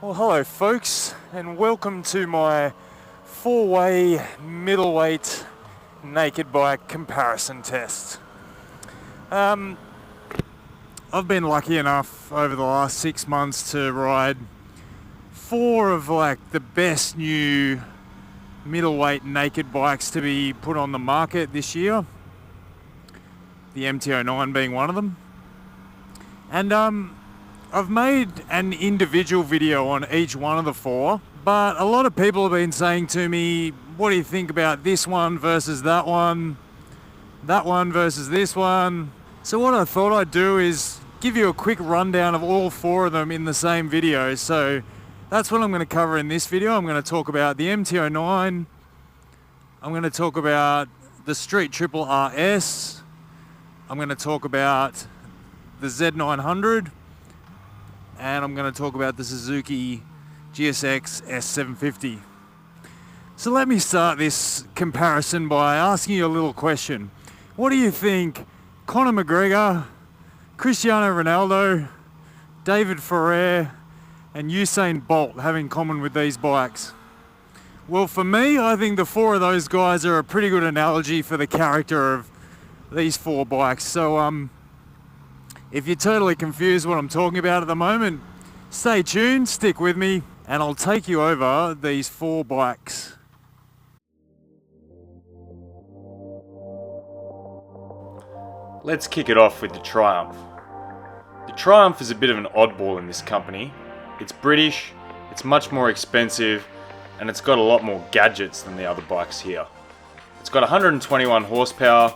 Well, hello folks, and welcome to my four-way middleweight naked bike comparison test. I've been lucky enough over the last 6 months to ride four of the best new middleweight naked bikes to be put on the market this year. The MT09 being one of them. And I've made an individual video on each one of the four, but a lot of people have been saying to me, what do you think about this one versus that one versus this one? So what I thought I'd do is give you a quick rundown of all four of them in the same video. So that's what I'm going to cover in this video. I'm going to talk about the MT09, I'm going to talk about the Street Triple RS, I'm going to talk about the Z900, and I'm going to talk about the Suzuki GSX-S750. So let me start this comparison by asking you a little question. What do you think Conor McGregor, Cristiano Ronaldo, David Ferrer, and Usain Bolt have in common with these bikes? Well, for me, I think the four of those guys are a pretty good analogy for the character of these four bikes. So if you're totally confused what I'm talking about at the moment, stay tuned, stick with me, and I'll take you over these four bikes. Let's kick it off with the Triumph. The Triumph is a bit of an oddball in this company. It's British, it's much more expensive, and it's got a lot more gadgets than the other bikes here. It's got 121 horsepower,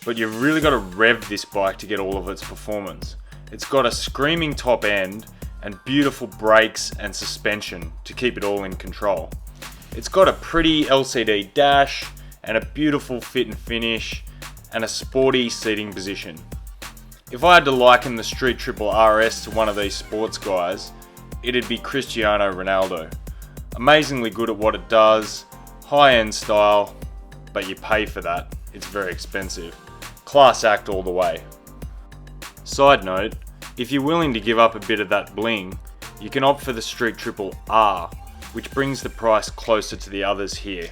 but you've really got to rev this bike to get all of its performance. It's got a screaming top end and beautiful brakes and suspension to keep it all in control. It's got a pretty LCD dash and a beautiful fit and finish and a sporty seating position. If I had to liken the Street Triple RS to one of these sports guys, it'd be Cristiano Ronaldo. Amazingly good at what it does, high-end style, but you pay for that. It's very expensive. Class act all the way. Side note, if you're willing to give up a bit of that bling, you can opt for the Street Triple R, which brings the price closer to the others here.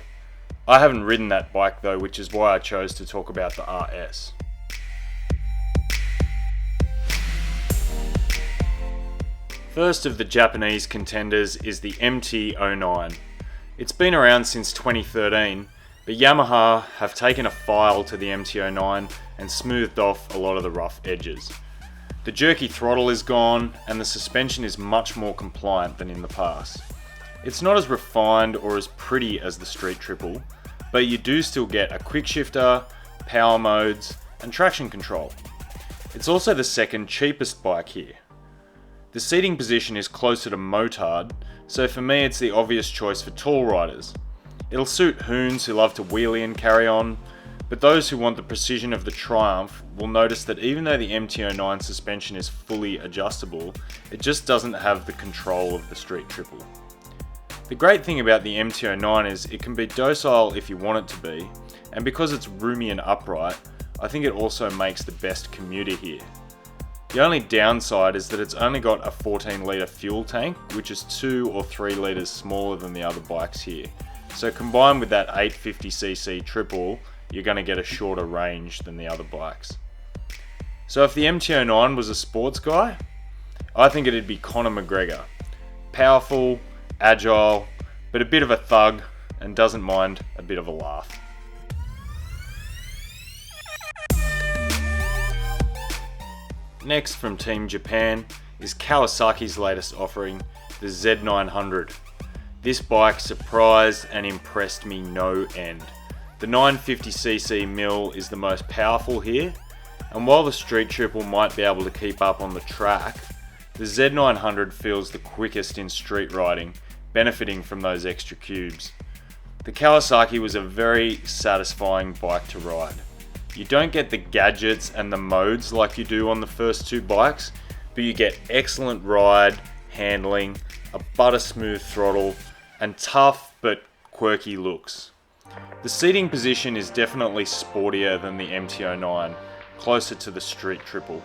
I haven't ridden that bike though, which is why I chose to talk about the RS. First of the Japanese contenders is the MT09. It's been around since 2013, but Yamaha have taken a file to the MT09 and smoothed off a lot of the rough edges. The jerky throttle is gone and the suspension is much more compliant than in the past. It's not as refined or as pretty as the Street Triple, but you do still get a quick shifter, power modes, and traction control. It's also the second cheapest bike here. The seating position is closer to motard, so for me it's the obvious choice for tall riders. It'll suit hoons who love to wheelie and carry on, but those who want the precision of the Triumph will notice that even though the MT09 suspension is fully adjustable, it just doesn't have the control of the Street Triple. The great thing about the MT09 is it can be docile if you want it to be, and because it's roomy and upright, I think it also makes the best commuter here. The only downside is that it's only got a 14 litre fuel tank, which is 2 or 3 litres smaller than the other bikes here. So combined with that 850cc triple, you're going to get a shorter range than the other bikes. So if the MT09 was a sports guy, I think it'd be Conor McGregor. Powerful, agile, but a bit of a thug and doesn't mind a bit of a laugh. Next from Team Japan is Kawasaki's latest offering, the Z900. This bike surprised and impressed me no end. The 950cc mill is the most powerful here, and while the Street Triple might be able to keep up on the track, the Z900 feels the quickest in street riding, benefiting from those extra cubes. The Kawasaki was a very satisfying bike to ride. You don't get the gadgets and the modes like you do on the first two bikes, but you get excellent ride, handling, a butter smooth throttle, and tough but quirky looks. The seating position is definitely sportier than the MT09, closer to the Street Triple.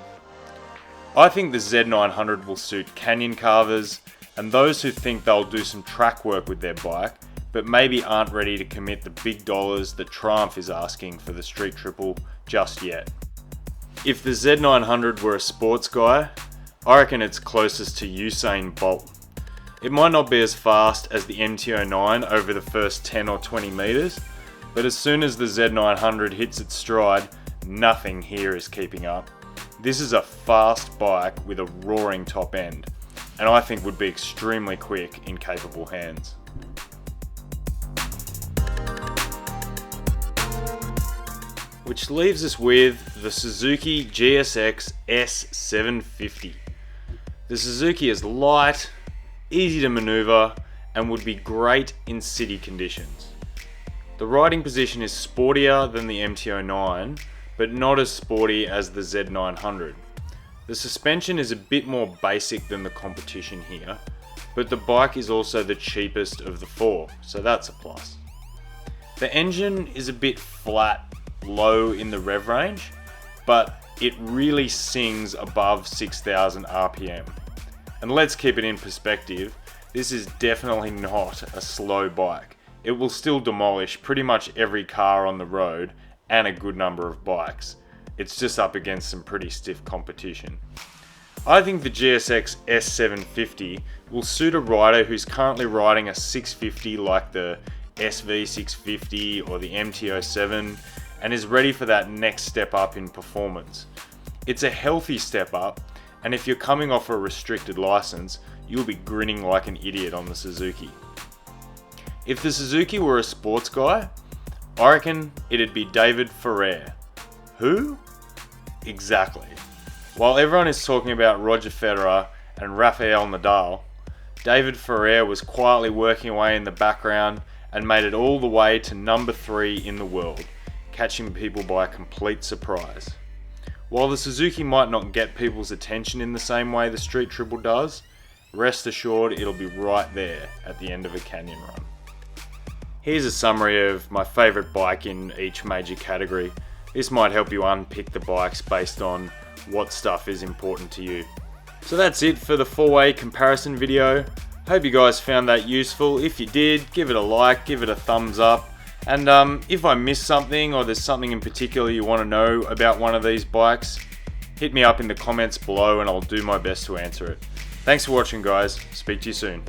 I think the Z900 will suit canyon carvers, and those who think they'll do some track work with their bike, but maybe aren't ready to commit the big dollars that Triumph is asking for the Street Triple just yet. If the Z900 were a sports guy, I reckon it's closest to Usain Bolt. It might not be as fast as the MT09 over the first 10 or 20 meters, but as soon as the Z900 hits its stride, nothing here is keeping up. This is a fast bike with a roaring top end, and I think would be extremely quick in capable hands. Which leaves us with the Suzuki GSX-S750. The Suzuki is light, easy to maneuver, and would be great in city conditions. The riding position is sportier than the MT09, but not as sporty as the Z900. The suspension is a bit more basic than the competition here, but the bike is also the cheapest of the four, so that's a plus. The engine is a bit flat, low in the rev range, but it really sings above 6,000 RPM. And let's keep it in perspective, this is definitely not a slow bike. It will still demolish pretty much every car on the road and a good number of bikes. It's just up against some pretty stiff competition. I think the GSX-S750 will suit a rider who's currently riding a 650 like the SV650 or the MT-07 and is ready for that next step up in performance. It's a healthy step up, and if you're coming off a restricted license, you'll be grinning like an idiot on the Suzuki. If the Suzuki were a sports guy, I reckon it'd be David Ferrer. Who? Exactly. While everyone is talking about Roger Federer and Rafael Nadal, David Ferrer was quietly working away in the background and made it all the way to number 3 in the world, catching people by complete surprise. While the Suzuki might not get people's attention in the same way the Street Triple does, rest assured it'll be right there at the end of a canyon run. Here's a summary of my favourite bike in each major category. This might help you unpick the bikes based on what stuff is important to you. So that's it for the 4-way comparison video. Hope you guys found that useful. If you did, give it a like, give it a thumbs up. And if I missed something or there's something in particular you want to know about one of these bikes, hit me up in the comments below and I'll do my best to answer it. Thanks for watching, guys. Speak to you soon.